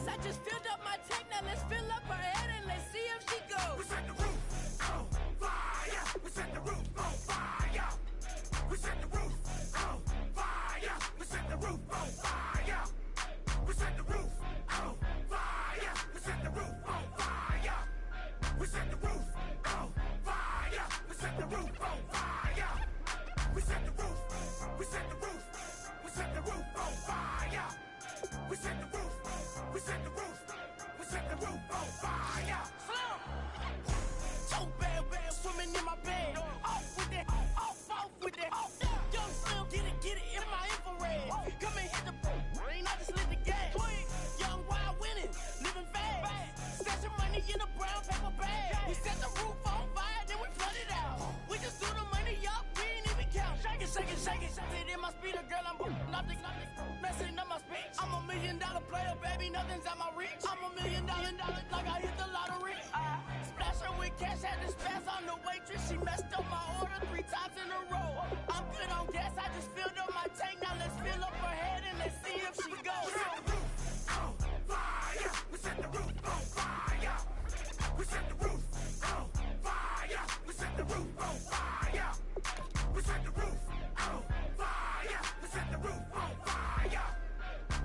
gas, I just filled up my tank. Now let's fill up her head and let's see if she goes. We set the roof on fire. We set the roof on fire. We set the roof on fire. We set the roof on fire. We set the roof on fire. We set the roof on fire. We set the roof on fire. We set the roof on fire. We set the roof. We set the roof. We set the roof on fire. We set the roof. We set the roof. We set the roof on fire. So bad, bad, swimming in my bed. Off with it, off with it. Young Slim, get it in my infrared. Come and hit the brain, I just lit the gas. Young wild winning, living fast. Stashing money in a brown paper bag. We set the roof on fire, then we flood it out. We just threw the money up, we ain't even count. Shake it, shake it, shake it. Shake it in my speeder, girl, I'm nothing, messing up my speech. I'm $1 million player, baby, nothing's at my reach. I'm $1 million, like I hit the lottery. Splash her with cash, had to spaz on the waitress. She messed up my order 3 times in a row. I'm good on gas, I just filled up my tank. Now let's fill up her head and let's see if she goes. We set the roof on fire. We set the roof on fire. We set the roof on fire. We set the roof on fire. We set the roof on fire.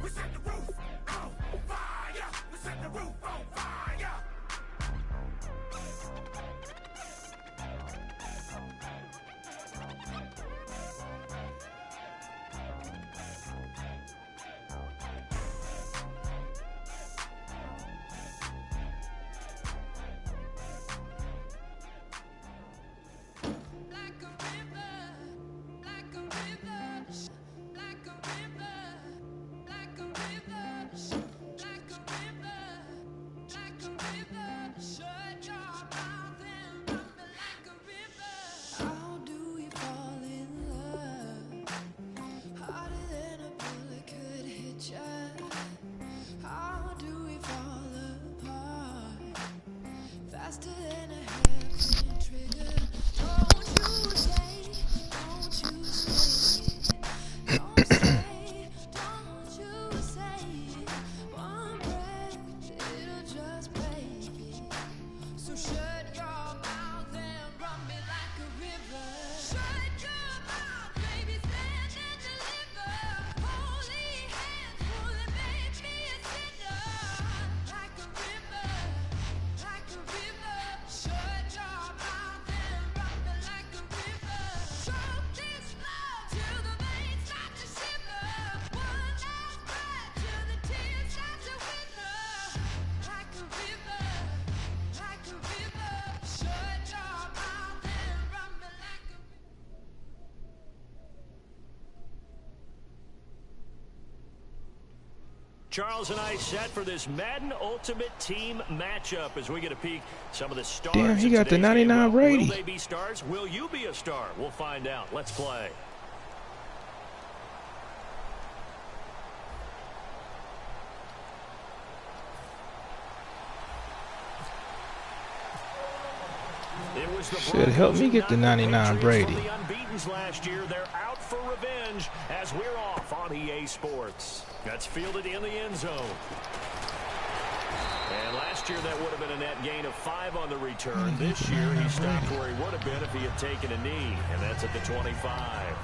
We set the roof on fire. We set the roof on fire. Faster than a hairpin trigger. Don't you say, don't you say, don't say, don't you say. One breath, it'll just break. So shut your mouth and run me like a river. Shut your mouth, baby, stand and deliver. Holy hands, pull and make me a sinner. Like a river, like a river. Shut your mouth and run me like a river. Choke this love till the veins start to shiver. One last breath till the tears start to wither. Like a river, like a river. Shut your mouth and run me like a river. Charles and I set for this Madden Ultimate Team matchup as we get a peek some of the stars. Damn, he got the 99 Brady. Will they be stars? Will you be a star? We'll find out. Let's play. It was the Should help me get the 99 Brady. The unbeatens last year, they're out for revenge as we're off on EA Sports. That's fielded in the end zone. And last year that would have been a net gain of 5 on the return. This year he stopped where he would have been if he had taken a knee, and that's at the 25.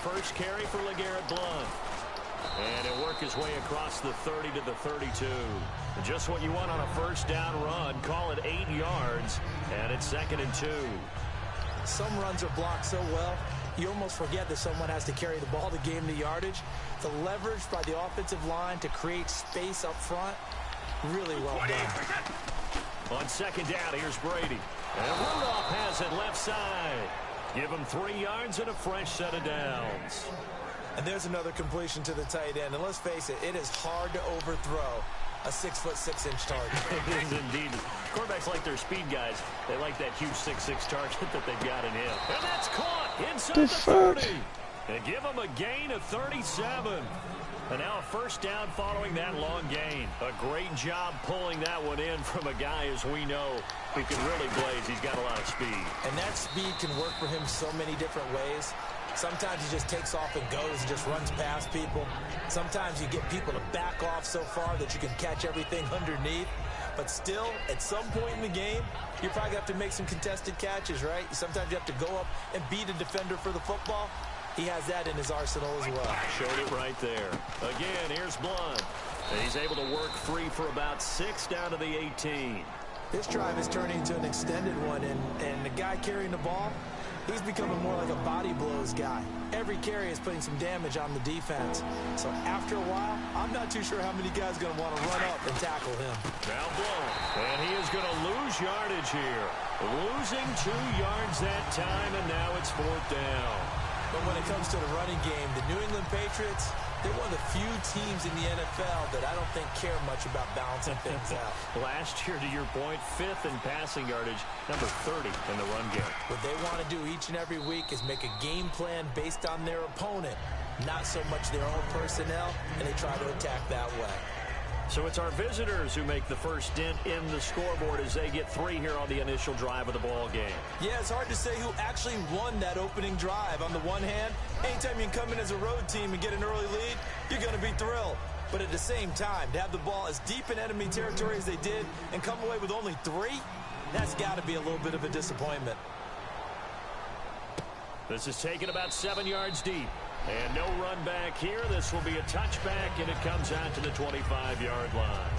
First carry for LeGarrette Blount. And he'll work his way across the 30 to the 32. Just what you want on a first down run. Call it 8 yards. And it's 2nd and 2. Some runs are blocked so well, you almost forget that someone has to carry the ball to gain the yardage. The leverage by the offensive line to create space up front, really well done. On 2nd down, here's Brady. And Rudolph has it left side. Give him 3 yards and a fresh set of downs. And there's another completion to the tight end. And let's face it, it is hard to overthrow a 6'6" target. It is indeed. Quarterbacks like their speed guys. They like that huge 6'6" target that they've got in him. And that's caught inside the 30. And give them a gain of 37. And now a first down following that long gain. A great job pulling that one in from a guy, as we know, who can really blaze. He's got a lot of speed. And that speed can work for him so many different ways. Sometimes he just takes off and goes and just runs past people. Sometimes you get people to back off so far that you can catch everything underneath. But still, at some point in the game, you probably have to make some contested catches, right? Sometimes you have to go up and beat a defender for the football. He has that in his arsenal as well. Showed it right there. Again, here's Blunt. And he's able to work free for about 6 down to the 18. This drive is turning into an extended one, and the guy carrying the ball, he's becoming more like a body blows guy. Every carry is putting some damage on the defense. So after a while, I'm not too sure how many guys are going to want to run up and tackle him. Now Blunt. And he is going to lose yardage here. Losing 2 yards that time, and now it's 4th down. But when it comes to the running game, the New England Patriots, they're one of the few teams in the NFL that I don't think care much about balancing things out. Last year, to your point, 5th in passing yardage, number 30 in the run game. What they want to do each and every week is make a game plan based on their opponent, not so much their own personnel, and they try to attack that way. So it's our visitors who make the first dent in the scoreboard as they get 3 here on the initial drive of the ball game. Yeah, it's hard to say who actually won that opening drive. On the one hand, anytime you can come in as a road team and get an early lead, you're going to be thrilled. But at the same time, to have the ball as deep in enemy territory as they did and come away with only 3, that's got to be a little bit of a disappointment. This is taken about 7 yards deep. And no run back here. This will be a touchback, and it comes out to the 25-yard line.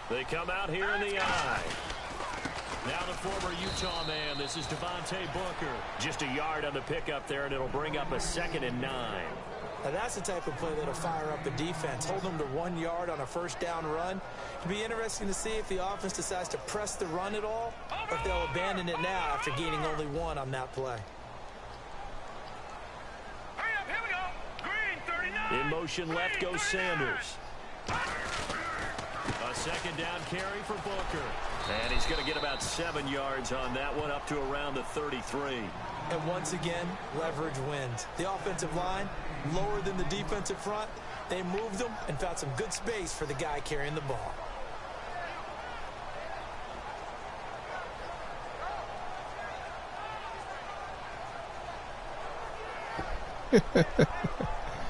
They come out here in the eye. Now the former Utah man. This is Devontae Booker. Just a yard on the pickup there, and it'll bring up a 2nd and 9. Now that's the type of play that'll fire up a defense. Hold them to 1 yard on a first down run. It'll be interesting to see if the offense decides to press the run at all, or if they'll abandon it now after gaining only 1 on that play. Hurry up, here we go. Green, 39. In motion left goes Sanders. A 2nd down carry for Booker. And he's going to get about 7 yards on that one, up to around the 33. And once again, leverage wins. The offensive line, lower than the defensive front. They moved them and found some good space for the guy carrying the ball.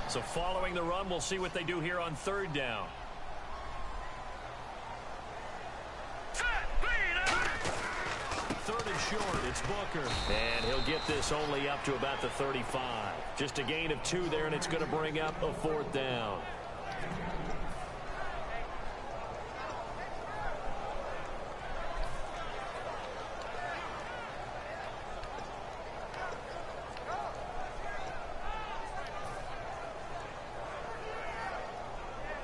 So following the run, we'll see what they do here on 3rd down. Third and short, it's Booker. And he'll get this only up to about the 35. Just a gain of 2 there, and it's going to bring up a 4th down.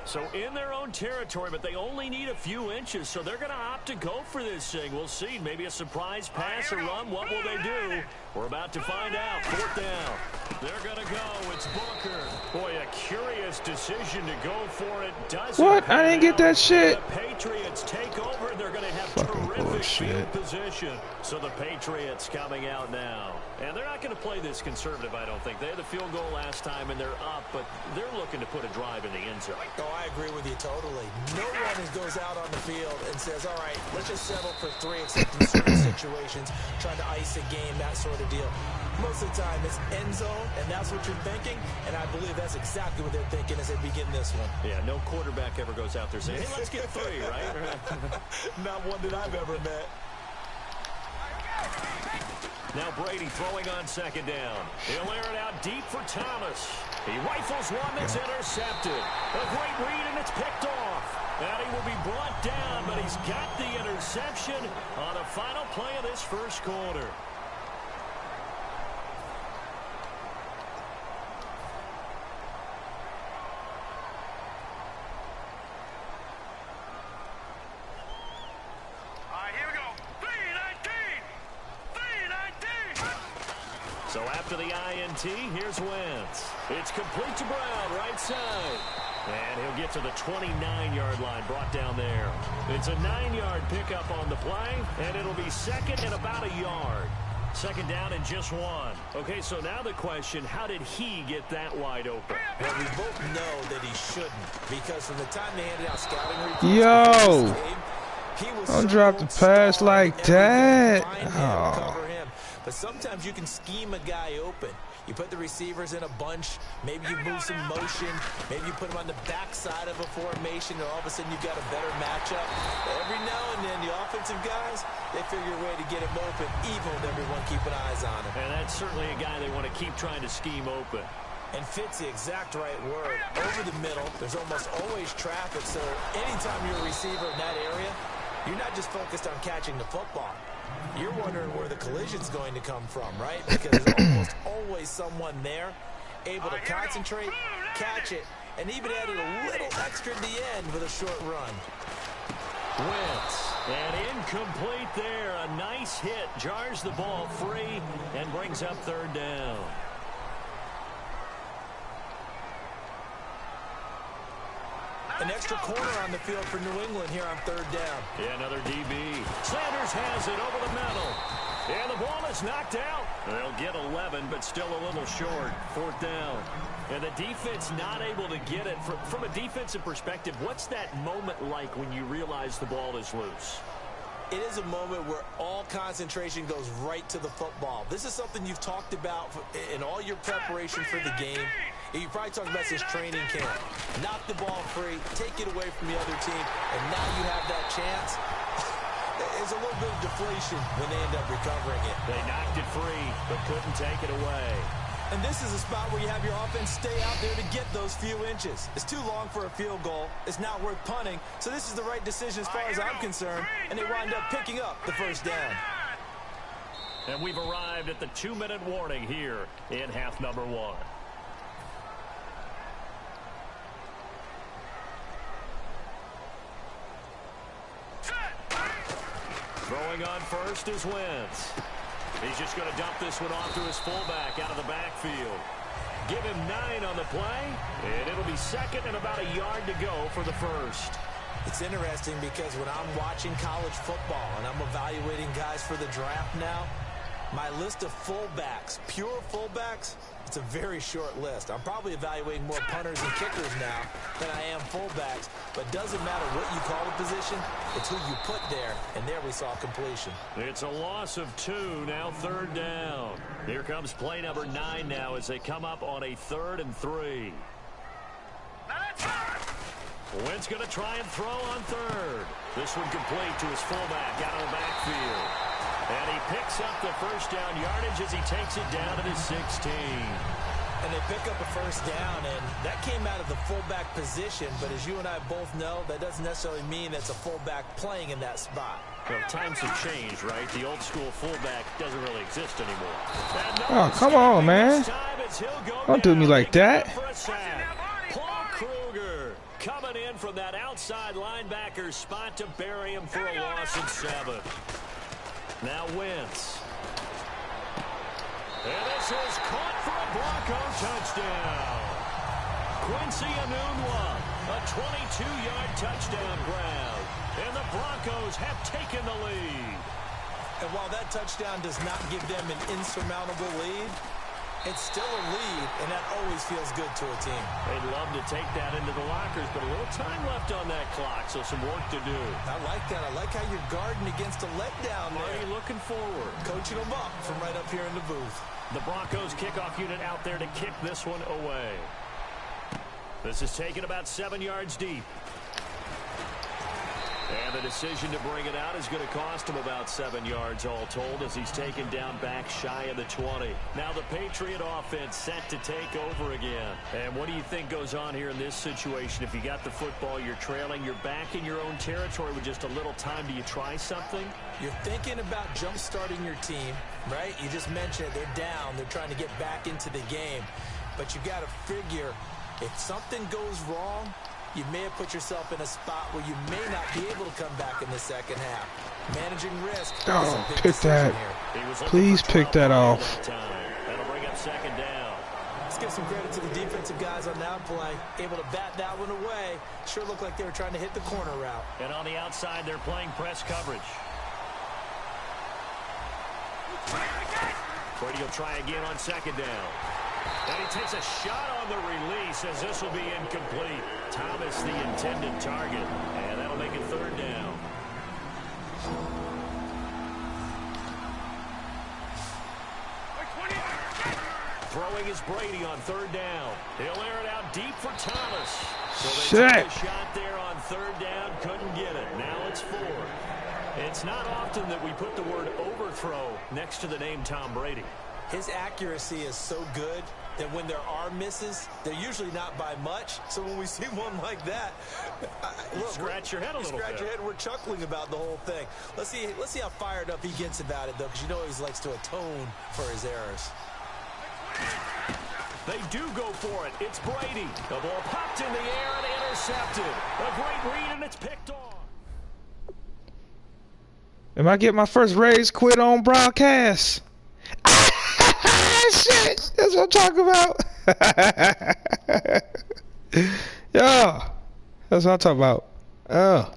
So in their own territory, but they only need a few inches, so they're going to opt to go for this thing. We'll see. Maybe a surprise pass or run. What will they do? We're about to find out. 4th down. They're going to go. It's Booker. Boy, a curious decision to go for it. Doesn't What? I didn't get that shit. The Patriots take over. They're going to have Fucking terrific bullshit. field position. So the Patriots coming out now. And they're not going to play this conservative, I don't think. They had the field goal last time, and they're up, but they're looking to put a drive in the end zone. Oh, I agree with you totally. No one goes out on the field and says, all right, let's just settle for 3, except in certain situations, trying to ice a game, that sort of deal. Most of the time, it's end zone, and that's what you're thinking, and I believe that's exactly what they're thinking as they begin this one. Yeah, no quarterback ever goes out there saying, hey, let's get 3, right? Not one that I've ever met. Now Brady throwing on 2nd down. He'll air it out deep for Thomas. He rifles one that's intercepted. A great read, and it's picked off. And he will be brought down, but he's got the interception on the final play of this first quarter. So after the INT, here's Wentz. It's complete to Brown, right side. And he'll get to the 29-yard line, brought down there. It's a 9-yard pickup on the play, and it'll be second and about a yard. Second down and just one. Okay, so now the question, how did he get that wide open? Well, we both know that he shouldn't, because from the time they handed out scouting reports, Yo, he was don't drop the pass like that. Oh. Cover him. But sometimes you can scheme a guy open. You put the receivers in a bunch. Maybe you move some motion. Maybe you put them on the backside of a formation, and all of a sudden you've got a better matchup. Every now and then, the offensive guys, they figure a way to get him open, even with everyone keeping eyes on him. And that's certainly a guy they want to keep trying to scheme open. And fits the exact right word. Over the middle, there's almost always traffic, so anytime you're a receiver in that area, you're not just focused on catching the football. You're wondering where the collision's going to come from, right? Because there's almost always someone there able to concentrate, catch it, and even added a little extra at the end with a short run. Wentz, and incomplete there. A nice hit, jars the ball free, and brings up third down. An extra corner on the field for New England here on third down. Yeah, another DB. Sanders has it over the middle. And the ball is knocked out. They'll get 11, but still a little short. Fourth down. And the defense not able to get it. From a defensive perspective, what's that moment like when you realize the ball is loose? It is a moment where all concentration goes right to the football. This is something you've talked about in all your preparation for the game. You probably talked about this training camp. Knock the ball free, take it away from the other team, and now you have that chance. There's a little bit of deflation when they end up recovering it. They knocked it free, but couldn't take it away. And this is a spot where you have your offense stay out there to get those few inches. It's too long for a field goal. It's not worth punting. So this is the right decision as far as I'm concerned. And they wind up picking up the first down. And we've arrived at the 2-minute warning here in half number one. Throwing on first is Wentz. He's just going to dump this one off to his fullback out of the backfield. Give him 9 on the play, and it'll be second and about a yard to go for the first. It's interesting because when I'm watching college football and I'm evaluating guys for the draft now, my list of fullbacks, pure fullbacks, it's a very short list. I'm probably evaluating more punters and kickers now than I am fullbacks. But doesn't matter what you call the position, it's who you put there. And there we saw completion. It's a loss of 2, now third down. Here comes play number 9 now as they come up on a 3rd and 3. Wentz going to try and throw on third. This one complete to his fullback out of the backfield. And he picks up the first down yardage as he takes it down to the 16. And they pick up a first down, and that came out of the fullback position. But as you and I both know, that doesn't necessarily mean that's a fullback playing in that spot. Well, times have changed, right? The old school fullback doesn't really exist anymore. Oh, come on, man. Don't do me like that. Paul Kruger coming in from that outside linebacker spot to bury him for a loss of 7. Now Wentz. And this is caught for a Bronco touchdown. Quincy Enunwa, a 22-yard touchdown grab. And the Broncos have taken the lead. And while that touchdown does not give them an insurmountable lead, it's still a lead, and that always feels good to a team. They'd love to take that into the lockers, but a little time left on that clock, so some work to do. I like that. I like how you're guarding against a letdown there. Already looking forward. Coaching them up from right up here in the booth. The Broncos kickoff unit out there to kick this one away. This is taken about 7 yards deep. And the decision to bring it out is going to cost him about 7 yards all told as he's taken down back shy of the 20. Now the Patriot offense set to take over again. And what do you think goes on here in this situation? If you got the football, you're trailing, you're back in your own territory with just a little time. Do you try something? You're thinking about jump-starting your team, right? You just mentioned it. They're down. They're trying to get back into the game. But you got to figure if something goes wrong, you may have put yourself in a spot where you may not be able to come back in the second half. Managing risk. Oh, pick that. Please pick that off. That'll bring up second down. Let's give some credit to the defensive guys on that play. Able to bat that one away. Sure looked like they were trying to hit the corner route. And on the outside, they're playing press coverage. Brady will try again on second down. And he takes a shot on the release as this will be incomplete. Thomas the intended target. And that'll make it third down. Throwing is Brady on third down. He'll air it out deep for Thomas. So they took a shot there on third down, couldn't get it. Now it's 4. It's not often that we put the word overthrow next to the name Tom Brady. His accuracy is so good that when there are misses, they're usually not by much. So when we see one like that, look, scratch your head a little bit. Scratch your head. We're chuckling about the whole thing. Let's see how fired up he gets about it, though, because you know he likes to atone for his errors. They do go for it. It's Brady. The ball popped in the air and intercepted. A great read, and it's picked off. Am I getting my first raise quit on broadcast? Shit, that's what I'm talking about. Yeah, that's what I'm talking about. Oh.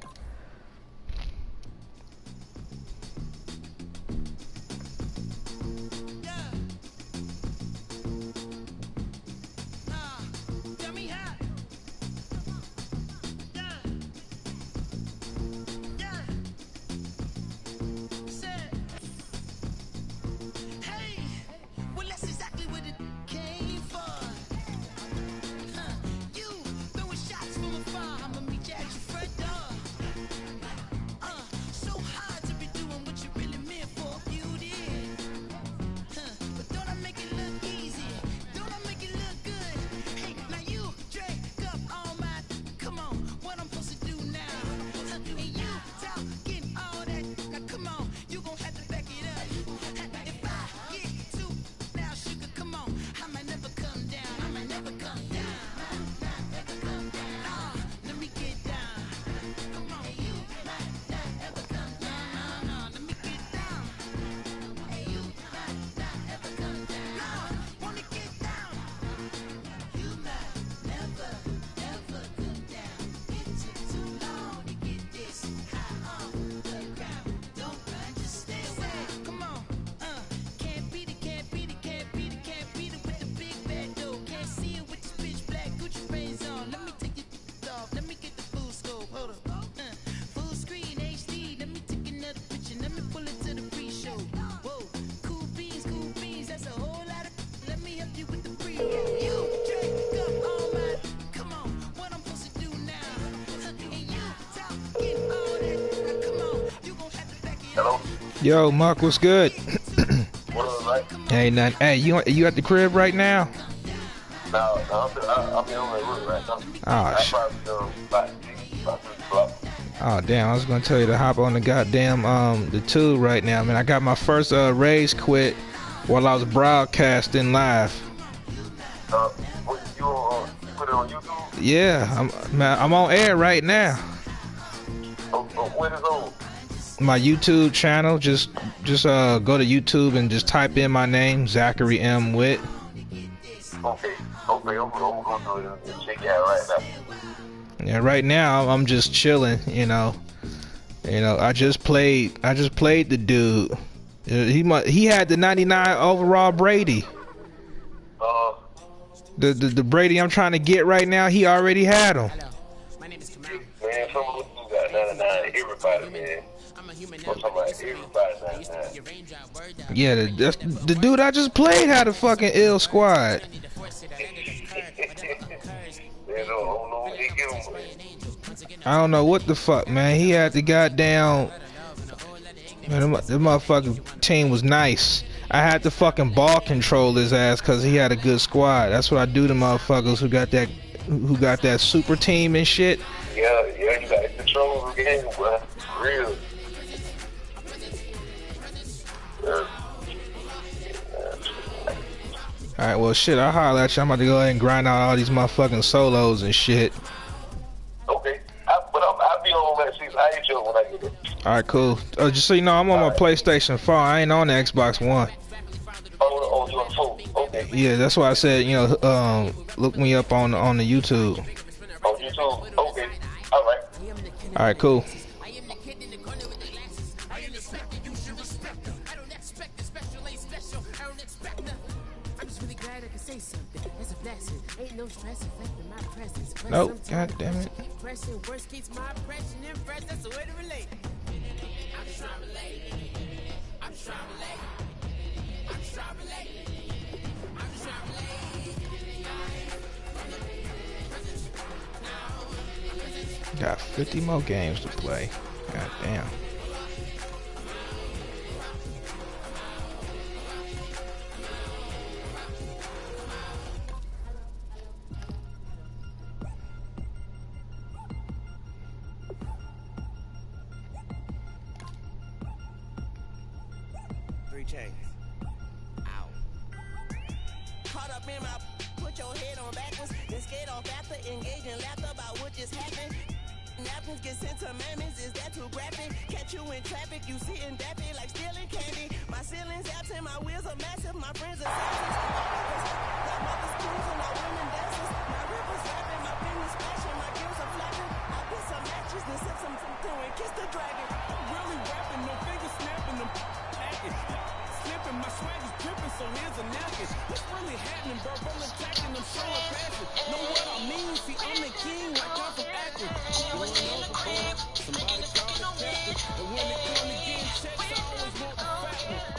Hello? Yo, Mark, what's good? What up, right? Hey, nothing. Hey, you at the crib right now? No, I'll be on the road right now. Oh, shit. About 6 o'clock. Oh, damn, I was gonna tell you to hop on the goddamn the tube right now, man. I got my first raise quit while I was broadcasting live. What, you put it on YouTube? Yeah, I'm on air right now. What is on? My YouTube channel, just go to YouTube and just type in my name, Zachary M. Witt. Okay, I'm gonna do it and check it out right now. Yeah, right now I'm just chilling, you know. I just played the dude. He had the 99 overall Brady. The Brady I'm trying to get right now, he already had him. Man, some of us got 99, everybody, man. I'm talking about everybody 99. Yeah, that's the dude I just played had a fucking ill squad. I don't know what the fuck, man. He had the goddamn. Man, the motherfucking team was nice. I had to fucking ball control his ass because he had a good squad. That's what I do to motherfuckers who got that super team and shit. Yeah, you got to control the game, bro. Real. Alright, well, shit, I'll holler at you. I'm about to go ahead and grind out all these motherfucking solos and shit. Okay. I'll be on that 6. I hit you when I get it. Alright, cool. Just so you know, I'm on my PlayStation 4. I ain't on the Xbox One. Oh, you on the phone? Yeah, that's why I said, look me up on the YouTube. On YouTube? Okay. All right. All right, cool. Nope, god damn it. Got 50 more games to play. God damn. Caught up in my put your head on backwards, then skate off after engaging laughter about what just happened. Napkins get sent to mammies, is that too graphic? Catch you in traffic, you sitting dappy like stealing candy. My ceiling's absent, my wheels are massive, my friends are savages. My mother's cruising, my women dancers. My rivers rapping, my fingers splashing, my gills are flapping. I put some matches, then sip some through and kiss the dragon. I'm really rapping, no fingers snapping, them packing. Slipping, my swag is dripping, so here's a napkin. What's really happening, bro? I'm attacking, I'm showing passion. Know what I mean? See, I'm the king, like I'm from Akron. Going overboard, somebody call the captain. And when it comes to getting checks, I always want the fat one.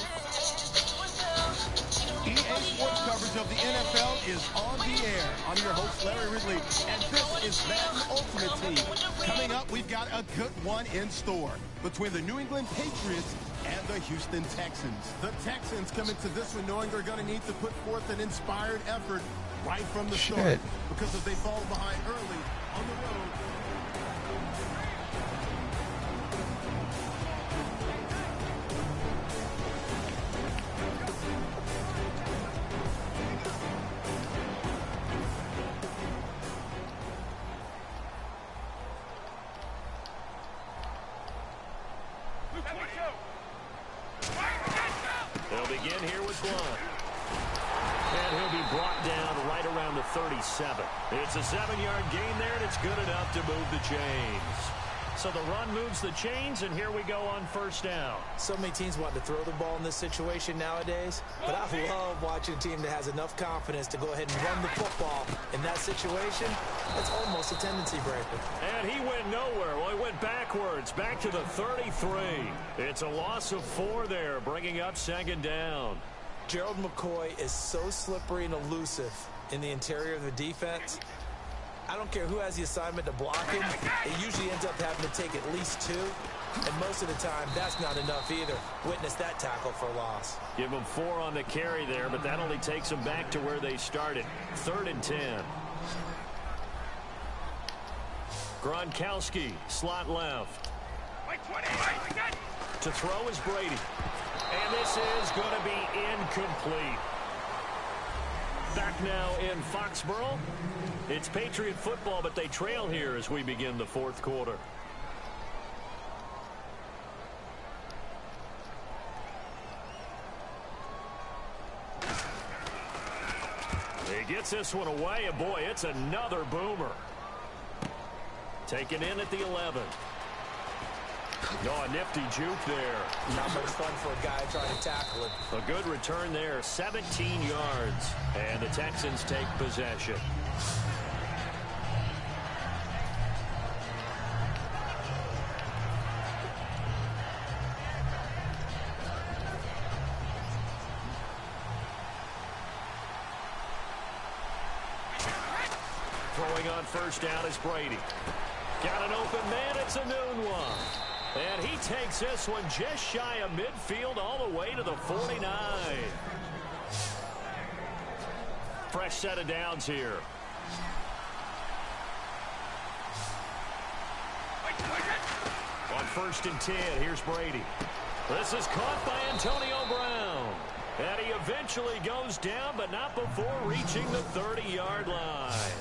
EA Sports coverage of the NFL is on the air. I'm your host, Larry Ridley, and this is Madden Ultimate Team. Coming up, we've got a good one in store between the New England Patriots and the Houston Texans. The Texans come into this one knowing they're going to need to put forth an inspired effort right from the start, because if they fall behind early on the road, They'll begin here with Blunt. And he'll be brought down right around the 37. It's a 7-yard gain there, and it's good enough to move the chains. So the run moves the chains, and here we go on first down. So many teams want to throw the ball in this situation nowadays, but I love watching a team that has enough confidence to go ahead and run the football in that situation. That's almost a tendency breaker. And he went nowhere. Well, he went backwards, back to the 33. It's a loss of 4 there, bringing up second down. Gerald McCoy is so slippery and elusive in the interior of the defense. I don't care who has the assignment to block him. It usually ends up having to take at least 2. And most of the time, that's not enough either. Witness that tackle for a loss. Give them 4 on the carry there, but that only takes them back to where they started. 3rd and 10. Gronkowski, slot left. To throw is Brady. And this is going to be incomplete. Back now in Foxborough. It's Patriot football, but they trail here as we begin the 4th quarter. He gets this one away, and boy, it's another boomer. Taken in at the 11. Oh, a nifty juke there. Not much fun for a guy trying to tackle it. A good return there, 17 yards. And the Texans take possession. Throwing on first down is Brady. Got an open man, it's a noon one. And he takes this one just shy of midfield all the way to the 49. Fresh set of downs here. On 1st and 10, here's Brady. This is caught by Antonio Brown. And he eventually goes down, but not before reaching the 30-yard line.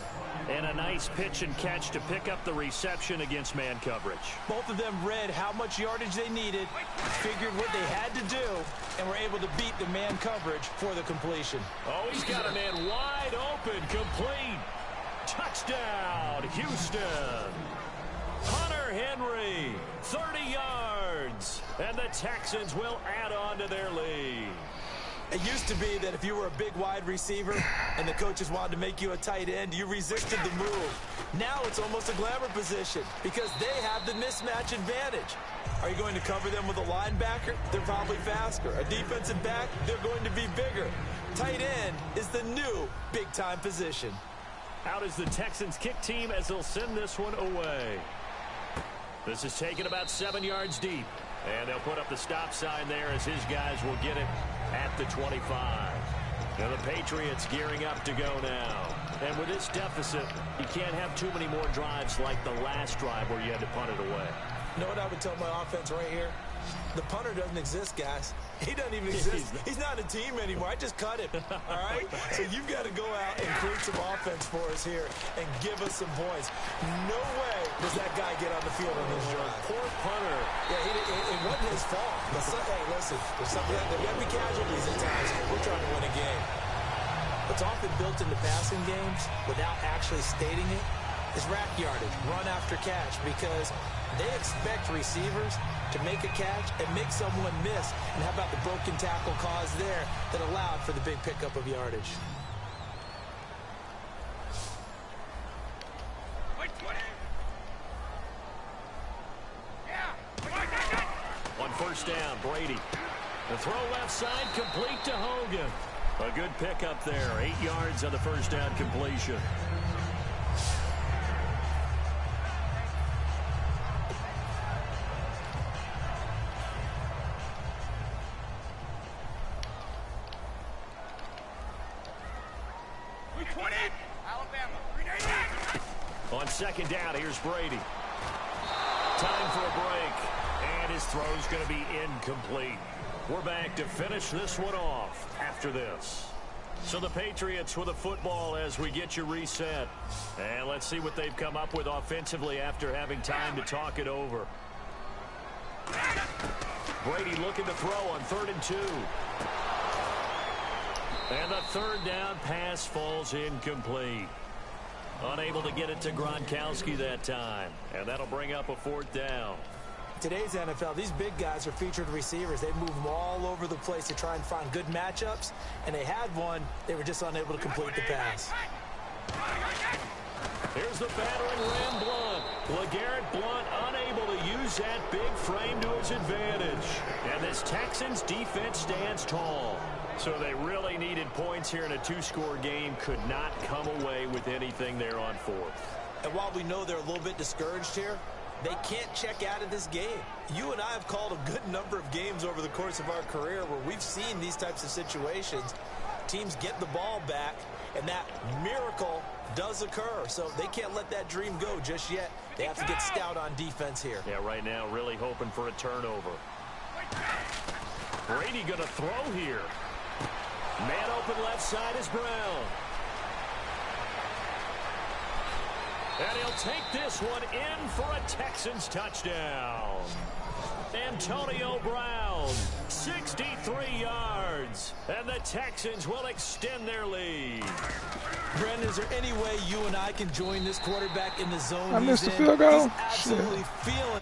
And a nice pitch and catch to pick up the reception against man coverage. Both of them read how much yardage they needed, figured what they had to do, and were able to beat the man coverage for the completion. Oh, he's got a man wide open, complete. Touchdown, Houston. Hunter Henry, 30 yards. And the Texans will add on to their lead. It used to be that if you were a big wide receiver and the coaches wanted to make you a tight end, you resisted the move. Now it's almost a glamour position because they have the mismatch advantage. Are you going to cover them with a linebacker? They're probably faster. A defensive back? They're going to be bigger. Tight end is the new big-time position. Out is the Texans kick team as they'll send this one away. This is taken about 7 yards deep. And they'll put up the stop sign there as his guys will get it at the 25. Now the Patriots gearing up to go now. And with this deficit, you can't have too many more drives like the last drive where you had to punt it away. You know what I would tell my offense right here? The punter doesn't exist, guys. He doesn't even exist. He's not a team anymore. I just cut him. All right? So you've got to go out and create some offense for us here and give us some points. No way does that guy get on the field on this drive. Poor punter. Yeah, it wasn't his fault. But hey, listen, there's something that there got to be casualties at times. We're trying to win a game. What's often built into passing games without actually stating it is rack yardage, run after catch, because they expect receivers to make a catch and make someone miss. And how about the broken tackle caused there that allowed for the big pickup of yardage? On first down, Brady. The throw left side, complete to Hogan. A good pickup there, 8 yards on the first down completion. On second down, here's Brady. Time for a break, and his throw's going to be incomplete. We're back to finish this one off after this. So the Patriots with a football as we get you reset. And let's see what they've come up with offensively after having time to talk it over. Brady looking to throw on 3rd and 2. And the third down pass falls incomplete. Unable to get it to Gronkowski that time. And that'll bring up a 4th down. Today's NFL, these big guys are featured receivers. They move them all over the place to try and find good matchups. And they had one. They were just unable to complete the pass. Here's the battering Ram Blunt. LeGarrette Blunt unable to use that big frame to his advantage. And this Texans defense stands tall. So they really needed points here in a 2-score game. Could not come away with anything there on 4th. And while we know they're a little bit discouraged here, they can't check out of this game. You and I have called a good number of games over the course of our career where we've seen these types of situations. Teams get the ball back, and that miracle does occur. So they can't let that dream go just yet. They have to get stout on defense here. Yeah, right now really hoping for a turnover. Brady going to throw here. Man open left side is Brown. And he'll take this one in for a Texans touchdown. Antonio Brown, 63 yards. And the Texans will extend their lead. Brendan, is there any way you and I can join this quarterback in the zone I missed the he's field goal. He's absolutely feeling